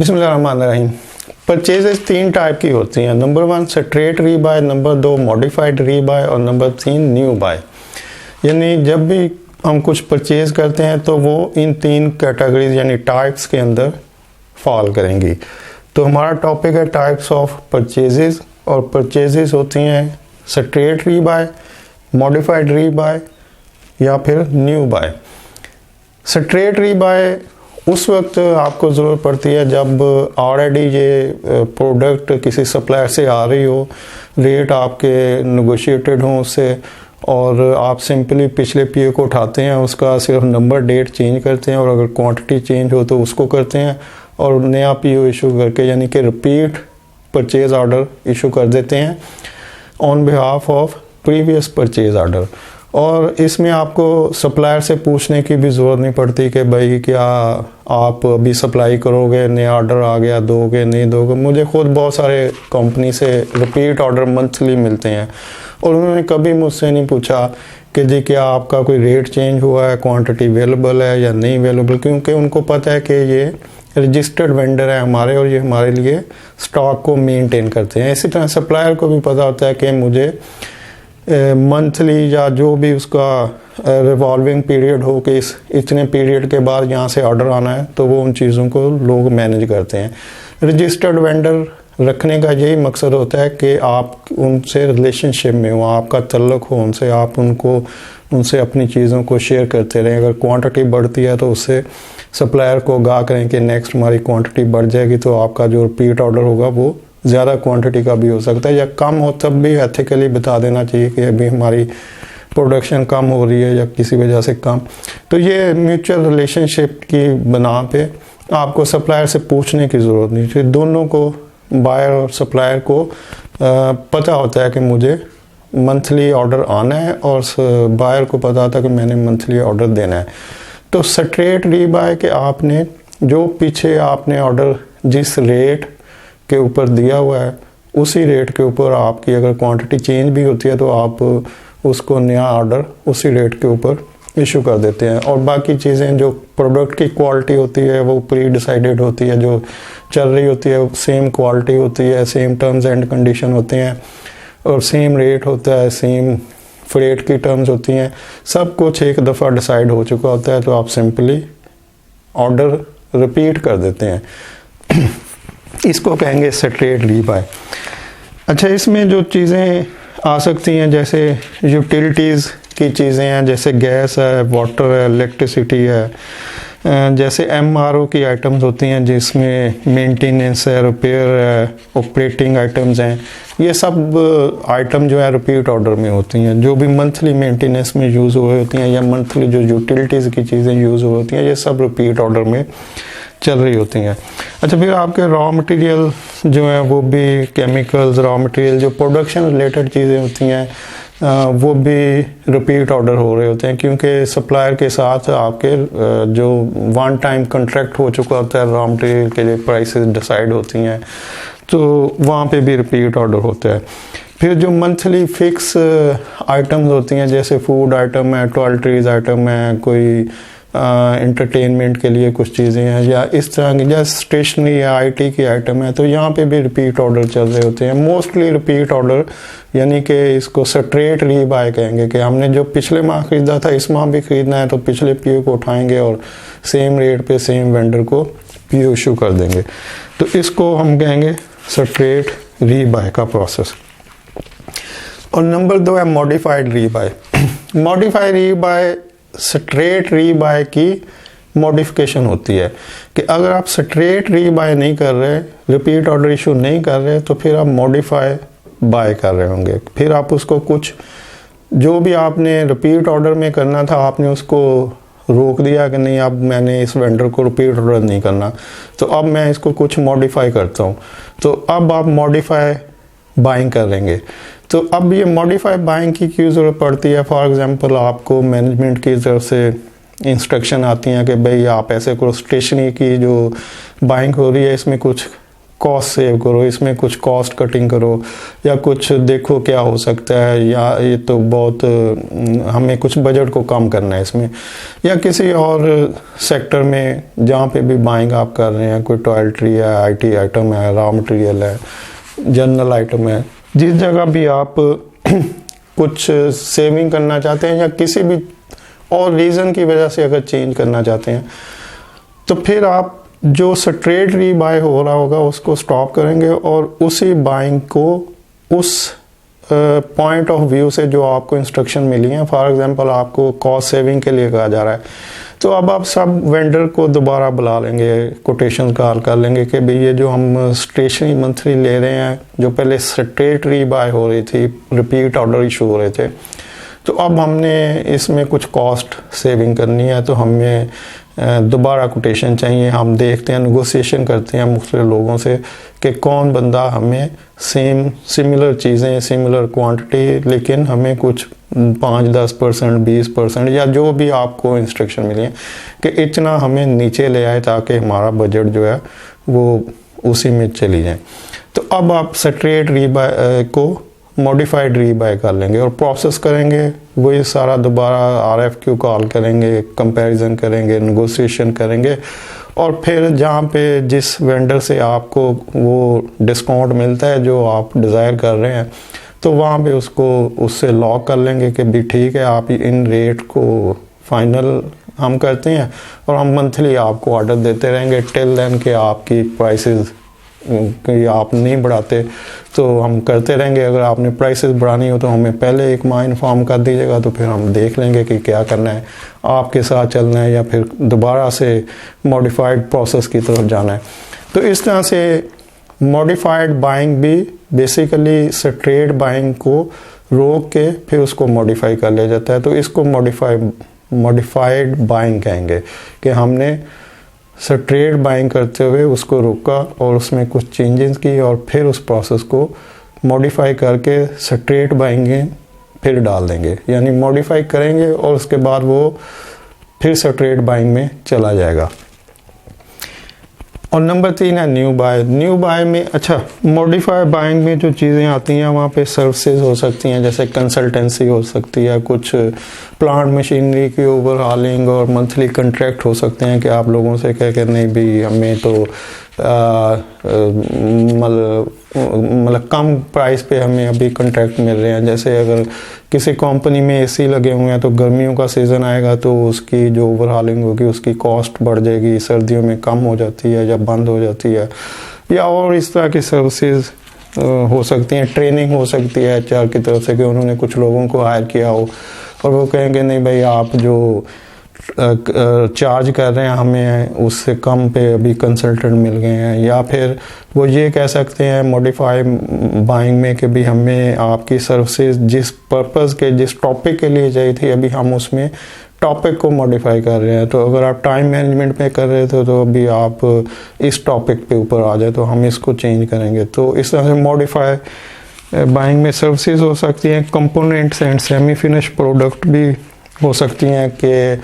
बिस्मिल्लाहिर्रहमानिर्रहीम। Purchases 3 type की होती हैं। नंबर 1 स्ट्रेट रीबाय, नंबर 2 मॉडिफाइड रीबाय और नंबर 3 न्यू बाय। यानी जब भी हम कुछ परचेज करते हैं तो वो इन 3 कैटेगरीज यानी टाइप्स के अंदर फॉल करेंगी। तो हमारा टॉपिक है टाइप्स ऑफ परचेजेस, और परचेजेस होती हैं स्ट्रेट रीबाय, मॉडिफाइड रीबाय या फिर न्यू बाय। स्ट्रेट रीबाय उस वक्त आपको ज़रूरत पड़ती है जब ऑलरेडी ये प्रोडक्ट किसी सप्लायर से आ रही हो, रेट आपके नेगोशिएटेड हों उससे, और आप सिंपली पिछले पीओ को उठाते हैं, उसका सिर्फ नंबर डेट चेंज करते हैं, और अगर क्वांटिटी चेंज हो तो उसको करते हैं और नया पीओ इशू करके यानी कि रिपीट परचेज ऑर्डर इशू कर देते हैं on behalf of previous purchase order. और इसमें आपको सप्लायर से पूछने की भी ज़रूरत नहीं पड़ती कि भाई क्या आप अभी सप्लाई करोगे, नया ऑर्डर आ गया, दोगे नहीं दोगे। मुझे खुद बहुत सारे कंपनी से रिपीट ऑर्डर मंथली मिलते हैं और उन्होंने कभी मुझसे नहीं पूछा कि जी क्या आपका कोई रेट चेंज हुआ है, क्वांटिटी अवेलेबल है या नहीं अवेलेबल, क्योंकि उनको पता है कि ये रजिस्टर्ड वेंडर है हमारे और ये हमारे लिए स्टॉक को मेंटेन करते हैं। इसी तरह सप्लायर को भी पता होता है कि मुझे मंथली या जो भी उसका रिवॉल्विंग पीरियड हो कि इतने पीरियड के बाद यहाँ से ऑर्डर आना है, तो वो उन चीज़ों को लोग मैनेज करते हैं। रजिस्टर्ड वेंडर रखने का यही मकसद होता है कि आप उनसे रिलेशनशिप में हो, आपका तल्लुक़ हो उनसे, आप उनसे अपनी चीज़ों को शेयर करते रहें। अगर क्वांटिटी बढ़ती है तो उससे सप्लायर को आगाह करें कि नेक्स्ट हमारी क्वांटिटी बढ़ जाएगी तो आपका जो रिपीट ऑर्डर होगा वो ज़्यादा क्वांटिटी का भी हो सकता है, या कम हो तब भी एथिकली बता देना चाहिए कि अभी हमारी प्रोडक्शन कम हो रही है या किसी वजह से कम। तो ये म्यूचुअल रिलेशनशिप की बना पे आपको सप्लायर से पूछने की ज़रूरत नहीं चाहिए। दोनों को, बायर और सप्लायर को पता होता है कि मुझे मंथली ऑर्डर आना है और बायर को पता होता है कि मैंने मंथली ऑर्डर देना है। तो स्ट्रेट रीबाय के आपने जो पीछे आपने ऑर्डर जिस रेट के ऊपर दिया हुआ है उसी रेट के ऊपर आपकी अगर क्वांटिटी चेंज भी होती है तो आप उसको नया ऑर्डर उसी रेट के ऊपर इशू कर देते हैं। और बाकी चीज़ें जो प्रोडक्ट की क्वालिटी होती है वो प्री डिसाइडेड होती है, जो चल रही होती है सेम क्वालिटी होती है, सेम टर्म्स एंड कंडीशन होते हैं और सेम रेट होता है, सेम फ्रेट की टर्म्स होती हैं। सब कुछ एक दफ़ा डिसाइड हो चुका होता है तो आप सिंपली ऑर्डर रिपीट कर देते हैं। इसको कहेंगे स्ट्रेट रीबाय। अच्छा, इसमें जो चीज़ें आ सकती हैं जैसे यूटिलिटीज़ की चीज़ें हैं, जैसे गैस है, वाटर है, इलेक्ट्रिसिटी है, जैसे एमआरओ की आइटम्स होती हैं जिसमें मेंटेनेंस है, रिपेयर है, ऑपरेटिंग आइटम्स हैं। ये सब आइटम जो है रिपीट ऑर्डर में होती हैं। जो भी मंथली मेंटेनेंस में यूज़ हुए होती हैं या मंथली जो यूटिलिटीज़ की चीज़ें यूज़ हुई होती हैं, ये सब रिपीट ऑर्डर में चल रही होती हैं। अच्छा, फिर आपके रॉ मटेरियल जो है वो भी केमिकल्स, रॉ मटेरियल जो प्रोडक्शन रिलेटेड चीज़ें होती हैं वो भी रिपीट ऑर्डर हो रहे होते हैं, क्योंकि सप्लायर के साथ आपके जो वन टाइम कॉन्ट्रैक्ट हो चुका होता है, रॉ मटेरियल के लिए प्राइसेस डिसाइड होती हैं, तो वहाँ पे भी रिपीट ऑर्डर होता है। फिर जो मंथली फिक्स आइटम्स होती हैं जैसे फूड आइटम है, टॉयलेटरीज आइटम है, कोई इंटरटेनमेंट के लिए कुछ चीज़ें हैं या इस तरह की, जैसे स्टेशनरी या आईटी की आइटम है, तो यहाँ पे भी रिपीट ऑर्डर चल रहे होते हैं। मोस्टली रिपीट ऑर्डर यानी कि इसको स्ट्रेट रीबाय कहेंगे कि हमने जो पिछले माह खरीदा था इस माह भी खरीदना है तो पिछले पीओ को उठाएंगे और सेम रेट पे सेम वेंडर को पीओ इशू कर देंगे। तो इसको हम कहेंगे स्ट्रेट रीबाय का प्रोसेस। और नंबर 2 है मॉडिफाइड रीबाय। मॉडिफाइड रीबाय स्ट्रेट रीबाय की मॉडिफिकेशन होती है कि अगर आप स्ट्रेट रीबाय नहीं कर रहे, रिपीट ऑर्डर इशू नहीं कर रहे, तो फिर आप मॉडिफाई बाय कर रहे होंगे। फिर आप उसको कुछ जो भी आपने रिपीट ऑर्डर में करना था आपने उसको रोक दिया कि नहीं, अब मैंने इस वेंडर को रिपीट ऑर्डर नहीं करना, तो अब मैं इसको कुछ मॉडिफाई करता हूँ, तो अब आप मॉडिफाई बाइंग करेंगे। तो अब ये मॉडिफाई बाइंग की क्यों ज़रूरत पड़ती है? फॉर एग्जांपल आपको मैनेजमेंट की तरफ से इंस्ट्रक्शन आती हैं कि भाई आप ऐसे करो, स्टेशनरी की जो बाइंग हो रही है इसमें कुछ कॉस्ट सेव करो, इसमें कुछ कॉस्ट कटिंग करो, या कुछ देखो क्या हो सकता है, या ये तो बहुत हमें कुछ बजट को कम करना है इसमें, या किसी और सेक्टर में जहाँ पे भी बाइंग आप कर रहे हैं, कोई टॉयलेटरी है, आईटी आइटम है, रॉ मटेरियल है, जनरल आइटम है, जिस जगह भी आप कुछ सेविंग करना चाहते हैं या किसी भी और रीज़न की वजह से अगर चेंज करना चाहते हैं, तो फिर आप जो स्ट्रेट रीबाय हो रहा होगा उसको स्टॉप करेंगे और उसी बाइंग को उस पॉइंट ऑफ व्यू से जो आपको इंस्ट्रक्शन मिली है, फॉर एग्जांपल आपको कॉस्ट सेविंग के लिए कहा जा रहा है, तो अब आप सब वेंडर को दोबारा बुला लेंगे, कोटेशन कॉल कर लेंगे कि भाई ये जो हम स्टेशनरी मंथली ले रहे हैं, जो पहले स्ट्रेट रीबाय हो रही थी, रिपीट ऑर्डर इशू हो रहे थे, तो अब हमने इसमें कुछ कॉस्ट सेविंग करनी है, तो हमें दोबारा कोटेशन चाहिए। हम देखते हैं, नेगोशिएशन करते हैं मुख्तलिफ लोगों से कि कौन बंदा हमें सिमिलर चीज़ें, सिमिलर क्वांटिटी, लेकिन हमें कुछ 5-10%, 20% या जो भी आपको इंस्ट्रक्शन मिली है कि इतना हमें नीचे ले आए ताकि हमारा बजट जो है वो उसी में चली जाए। तो अब आप स्ट्रेट रीबाय को मॉडिफाइड रीबाय कर लेंगे और प्रोसेस करेंगे, वही सारा दोबारा RFQ कॉल करेंगे, कंपैरिजन करेंगे, नेगोशिएशन करेंगे, और फिर जहाँ पे जिस वेंडर से आपको वो डिस्काउंट मिलता है जो आप डिज़ायर कर रहे हैं, तो वहाँ पे उससे लॉक कर लेंगे कि भी ठीक है, आप इन रेट को फाइनल हम करते हैं और हम मंथली आपको ऑर्डर देते रहेंगे टिल देन कि आपकी प्राइसेस कि आप नहीं बढ़ाते तो हम करते रहेंगे। अगर आपने प्राइसेस बढ़ानी हो तो हमें पहले एक माह इन्फॉर्म कर दीजिएगा, तो फिर हम देख लेंगे कि क्या करना है, आपके साथ चलना है या फिर दोबारा से मॉडिफाइड प्रोसेस की तरफ जाना है। तो इस तरह से मॉडिफाइड बाइंग भी बेसिकली स्ट्रेट बाइंग को रोक के फिर उसको मॉडिफाई कर लिया जाता है। तो इसको मॉडिफाइड बाइंग कहेंगे कि हमने स्ट्रेट बाइंग करते हुए उसको रोका और उसमें कुछ चेंजेस की और फिर उस प्रोसेस को मॉडिफाई करके स्ट्रेट बाइंग फिर डाल देंगे, यानी मॉडिफाई करेंगे और उसके बाद वो फिर स्ट्रेट बाइंग में चला जाएगा। और नंबर 3 है न्यू बाय। न्यू बाय में अच्छा मॉडिफाई बाइंग में जो चीज़ें आती हैं वहाँ पे सर्विसेज हो सकती हैं, जैसे कंसल्टेंसी हो सकती है, कुछ प्लांट मशीनरी की ओवरहॉलिंग और मंथली कॉन्ट्रैक्ट हो सकते हैं कि आप लोगों से कह कर नहीं भी हमें तो मतलब कम प्राइस पे हमें अभी कॉन्ट्रैक्ट मिल रहे हैं। जैसे अगर किसी कंपनी में AC लगे हुए हैं तो गर्मियों का सीज़न आएगा तो उसकी जो ओवरहॉलिंग होगी उसकी कॉस्ट बढ़ जाएगी, सर्दियों में कम हो जाती है या बंद हो जाती है, या और इस तरह की सर्विसेज हो सकती हैं। ट्रेनिंग हो सकती है HR की तरफ से कि उन्होंने कुछ लोगों को हायर किया हो और वो कहेंगे नहीं भाई आप जो चार्ज कर रहे हैं हमें उससे कम पे अभी कंसल्टेंट मिल गए हैं, या फिर वो ये कह सकते हैं मॉडिफाई बाइंग में कि भी हमें आपकी सर्विसेज जिस पर्पस के जिस टॉपिक के लिए चाहिए थी अभी हम उसमें टॉपिक को मॉडिफाई कर रहे हैं। तो अगर आप टाइम मैनेजमेंट में कर रहे थे तो अभी आप इस टॉपिक पे ऊपर आ जाए तो हम इसको चेंज करेंगे। तो इस तरह से मॉडिफाई बाइंग में सर्विसेज हो सकती हैं। Components and semi finish product भी हो सकती हैं कि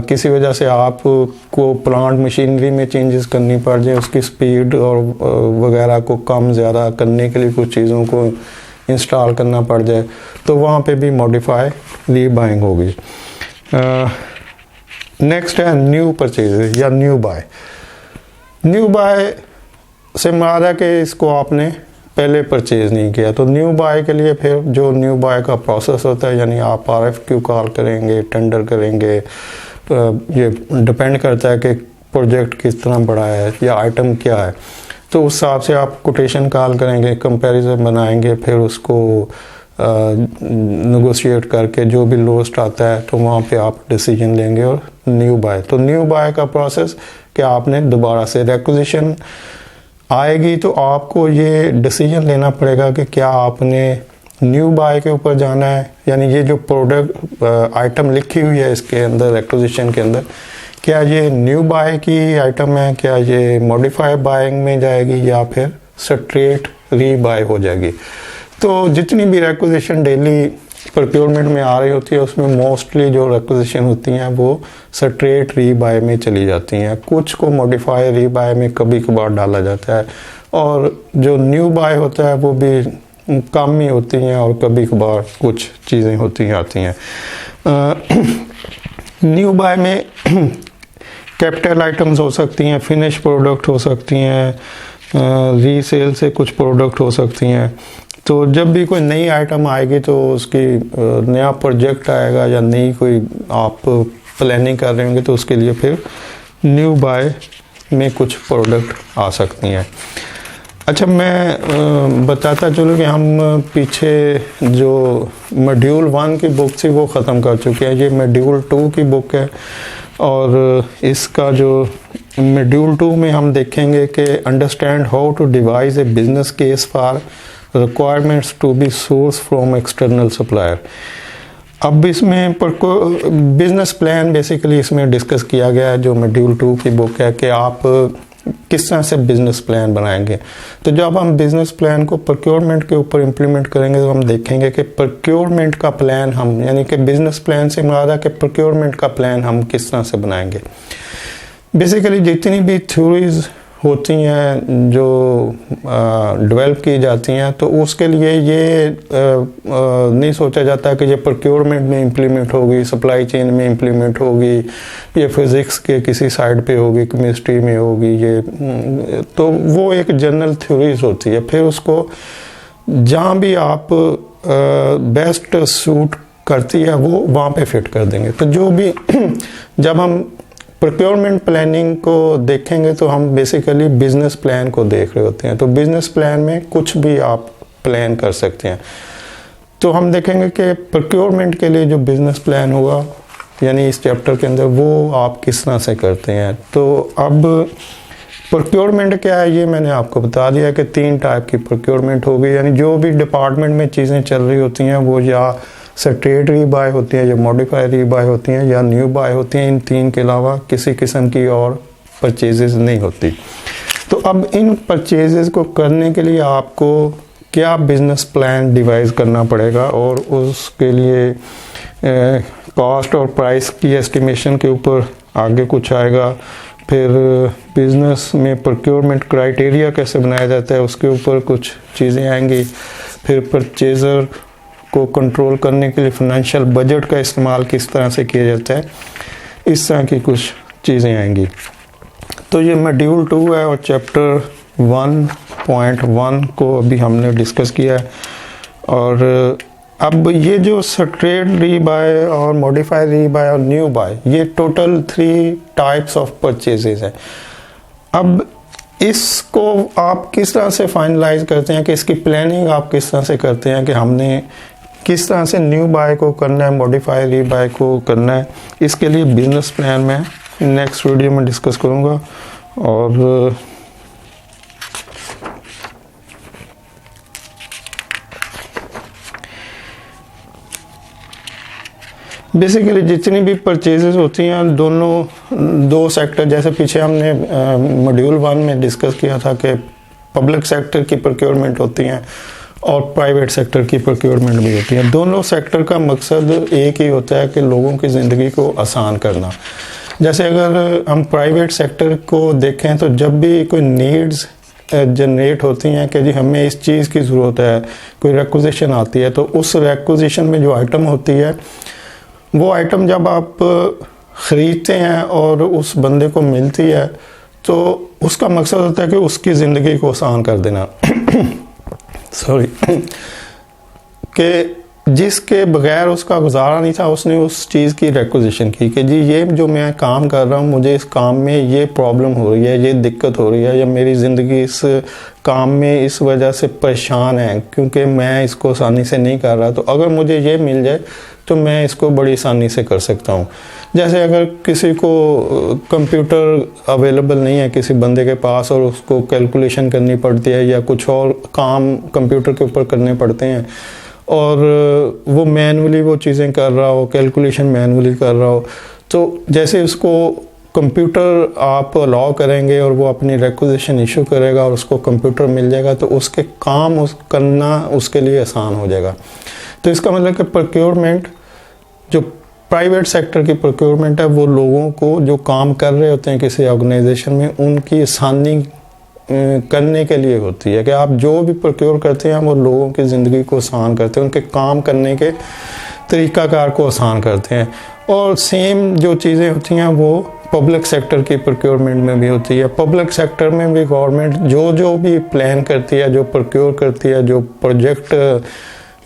किसी वजह से आपको प्लांट मशीनरी में चेंजेस करनी पड़ जाए, उसकी स्पीड और वगैरह को कम ज़्यादा करने के लिए कुछ चीज़ों को इंस्टॉल करना पड़ जाए, तो वहाँ पे भी मॉडिफाई रीबाइंग होगी। नेक्स्ट है न्यू परचेज या न्यू बाय। न्यू बाय से मुराद है कि इसको आपने पहले परचेज नहीं किया। तो न्यू बाय के लिए फिर जो न्यू बाय का प्रोसेस होता है, यानी आप RFQ कॉल करेंगे, टेंडर करेंगे, ये डिपेंड करता है कि प्रोजेक्ट किस तरह बड़ा है या आइटम क्या है, तो उस हिसाब से आप कोटेशन कॉल करेंगे, कंपैरिजन बनाएंगे, फिर उसको नेगोशिएट करके जो भी लोएस्ट आता है तो वहाँ पे आप डिसीजन लेंगे और न्यू बाय। तो न्यू बाय का प्रोसेस कि आपने दोबारा से रिक्विजिशन आएगी तो आपको ये डिसीजन लेना पड़ेगा कि क्या आपने न्यू बाय के ऊपर जाना है, यानी ये जो प्रोडक्ट आइटम लिखी हुई है इसके अंदर एक्विजिशन के अंदर, क्या ये न्यू बाय की आइटम है, क्या ये मॉडिफाई बाइंग में जाएगी या फिर स्ट्रेट री बाय हो जाएगी। तो जितनी भी रिक्विजिशन डेली प्रोक्योरमेंट में आ रही होती है उसमें मोस्टली जो रिक्विजिशन होती हैं वो स्ट्रेट रीबाय में चली जाती हैं। कुछ को मॉडिफाई रीबाय में कभी कभार डाला जाता है, और जो न्यू बाय होता है वो भी कम ही होती हैं, और कभी कभार कुछ चीज़ें होती हैं आती हैं। न्यू बाय में कैपिटल आइटम्स हो सकती हैं, फिनिश प्रोडक्ट हो सकती हैं, रीसेल से कुछ प्रोडक्ट हो सकती हैं। तो जब भी कोई नई आइटम आएगी तो उसकी नया प्रोजेक्ट आएगा या नई कोई आप प्लानिंग कर रहे होंगे तो उसके लिए फिर न्यू बाय में कुछ प्रोडक्ट आ सकती हैं। अच्छा, मैं बताता चलूँ कि हम पीछे जो मॉड्यूल 1 की बुक थी वो ख़त्म कर चुके हैं। ये मॉड्यूल 2 की बुक है, और इसका जो मॉड्यूल 2 में हम देखेंगे कि understand how to devise a business case for requirements to be source from external supplier. अब इसमें बिजनेस प्लान बेसिकली इसमें डिस्कस किया गया है, जो मॉड्यूल 2 की बुक है, कि आप किस तरह से बिजनेस प्लान बनाएंगे। तो जब हम बिजनेस प्लान को प्रोक्योरमेंट के ऊपर इम्प्लीमेंट करेंगे तो हम देखेंगे कि प्रोक्योरमेंट का प्लान हम, यानी कि बिजनेस प्लान से मुराद है कि प्रोक्योरमेंट का प्लान हम किस तरह से बनाएंगे। बेसिकली जितनी भी थ्योरीज होती हैं जो डेवलप की जाती हैं, तो उसके लिए ये नहीं सोचा जाता कि ये प्रोक्योरमेंट में इम्प्लीमेंट होगी, सप्लाई चेन में इम्प्लीमेंट होगी, ये फिज़िक्स के किसी साइड पे होगी, केमिस्ट्री में होगी, ये तो वो एक जनरल थ्योरीज होती है। फिर उसको जहाँ भी आप बेस्ट सूट करती है वो वहाँ पे फिट कर देंगे। तो जो भी जब हम प्रोक्योरमेंट प्लानिंग को देखेंगे तो हम बेसिकली बिजनेस प्लान को देख रहे होते हैं। तो बिजनेस प्लान में कुछ भी आप प्लान कर सकते हैं। तो हम देखेंगे कि प्रोक्योरमेंट के लिए जो बिजनेस प्लान होगा, यानी इस चैप्टर के अंदर, वो आप किस तरह से करते हैं। तो अब प्रोक्योरमेंट क्या है ये मैंने आपको बता दिया कि 3 टाइप की प्रोक्योरमेंट होगी, यानी जो भी डिपार्टमेंट में चीज़ें चल रही होती हैं वो या स्ट्रेट रीबाय होती है, या मॉडिफाई रीबाय होती हैं, या न्यू बाय होती हैं। इन 3 के अलावा किसी किस्म की और परचेजेस नहीं होती। तो अब इन परचेजेस को करने के लिए आपको क्या बिजनेस प्लान डिवाइस करना पड़ेगा, और उसके लिए कॉस्ट और प्राइस की एस्टिमेशन के ऊपर आगे कुछ आएगा। फिर बिजनेस में प्रोक्योरमेंट क्राइटेरिया कैसे बनाया जाता है उसके ऊपर कुछ चीज़ें आएंगी। फिर परचेज़र को कंट्रोल करने के लिए फाइनेंशियल बजट का इस्तेमाल किस तरह से किया जाता है, इस तरह की कुछ चीज़ें आएंगी। तो ये मॉड्यूल 2 है, और चैप्टर 1.1 को अभी हमने डिस्कस किया है। और अब ये जो स्ट्रेट रीबाय और मॉडिफाई रीबाय और न्यू बाय, ये टोटल 3 टाइप्स ऑफ परचेजेस है। अब इसको आप किस तरह से फाइनलाइज करते हैं, कि इसकी प्लानिंग आप किस तरह से करते हैं, कि हमने किस तरह से न्यू बाय को करना है, मॉडिफाई रीबाय को करना है। इसके लिए बिजनेस प्लान मैं नेक्स्ट वीडियो में डिस्कस करूँगा। और बेसिकली जितनी भी परचेजेस होती हैं, दोनों 2 सेक्टर, जैसे पीछे हमने मॉड्यूल 1 में डिस्कस किया था कि पब्लिक सेक्टर की प्रोक्योरमेंट होती हैं और प्राइवेट सेक्टर की प्रोक्योरमेंट भी होती है। दोनों सेक्टर का मकसद एक ही होता है कि लोगों की ज़िंदगी को आसान करना। जैसे अगर हम प्राइवेट सेक्टर को देखें तो जब भी कोई नीड्स जनरेट होती हैं कि जी हमें इस चीज़ की ज़रूरत है, कोई रिक्विजिशन आती है, तो उस रिक्विजिशन में जो आइटम होती है वो आइटम जब आप ख़रीदते हैं और उस बंदे को मिलती है तो उसका मकसद होता है कि उसकी ज़िंदगी को आसान कर देना सॉरी कि जिसके बगैर उसका गुजारा नहीं था, उसने उस चीज़ की रिक्विजिशन की कि जी ये जो मैं काम कर रहा हूँ, मुझे इस काम में ये प्रॉब्लम हो रही है, ये दिक्कत हो रही है, या मेरी ज़िंदगी इस काम में इस वजह से परेशान है क्योंकि मैं इसको आसानी से नहीं कर रहा। तो अगर मुझे ये मिल जाए तो मैं इसको बड़ी आसानी से कर सकता हूँ। जैसे अगर किसी को कंप्यूटर अवेलेबल नहीं है किसी बंदे के पास और उसको कैलकुलेशन करनी पड़ती है या कुछ और काम कंप्यूटर के ऊपर करने पड़ते हैं और वो मैनुअली वो चीज़ें कर रहा हो, कैलकुलेशन मैनुअली कर रहा हो, तो जैसे उसको कंप्यूटर आप अलाउ करेंगे और वो अपनी रिक्विजिशन इशू करेगा और उसको कंप्यूटर मिल जाएगा तो उसके काम करना उसके लिए आसान हो जाएगा। तो इसका मतलब कि प्रोक्योरमेंट, जो प्राइवेट सेक्टर की प्रोक्योरमेंट है, वो लोगों को जो काम कर रहे होते हैं किसी ऑर्गेनाइजेशन में, उनकी आसानी करने के लिए होती है कि आप जो भी प्रोक्योर करते हैं वो लोगों की ज़िंदगी को आसान करते हैं, उनके काम करने के तरीक़ाकार को आसान करते हैं। और सेम जो चीज़ें होती हैं वो पब्लिक सेक्टर की प्रोक्योरमेंट में भी होती है। पब्लिक सेक्टर में भी गवर्नमेंट जो भी प्लान करती है, जो प्रोक्योर करती है, जो प्रोजेक्ट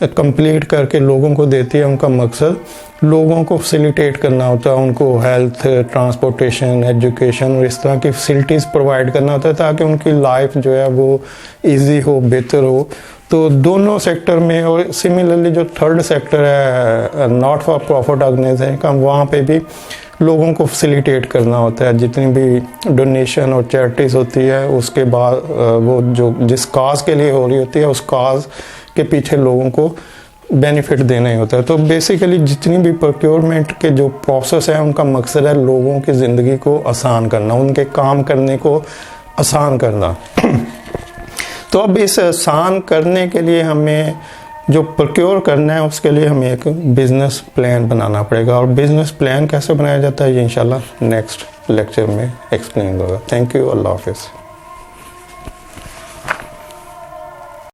कंप्लीट करके लोगों को देती है, उनका मकसद लोगों को फैसिलिटेट करना होता है, उनको हेल्थ, ट्रांसपोर्टेशन, एजुकेशन और इस तरह की फैसिलिटीज़ प्रोवाइड करना होता है ताकि उनकी लाइफ जो है वो इजी हो, बेहतर हो। तो दोनों सेक्टर में, और सिमिलरली जो थर्ड सेक्टर है नॉट फॉर प्रॉफिट ऑर्गेनाइजेशन का, वहाँ पे भी लोगों को फैसिलिटेट करना होता है। जितनी भी डोनेशन और चैरिटीज़ होती है उसके बाद वो जो जिस काज के लिए हो रही होती है उस काज के पीछे लोगों को बेनिफिट देना ही होता है। तो बेसिकली जितनी भी प्रोक्योरमेंट के जो प्रोसेस है उनका मकसद है लोगों की ज़िंदगी को आसान करना, उनके काम करने को आसान करना। तो अब इस आसान करने के लिए हमें जो प्रोक्योर करना है उसके लिए हमें एक बिज़नेस प्लान बनाना पड़ेगा। और बिज़नेस प्लान कैसे बनाया जाता है ये इंशाल्लाह नेक्स्ट लेक्चर में एक्सप्लेन होगा। थैंक यू, अल्लाह हाफिज़।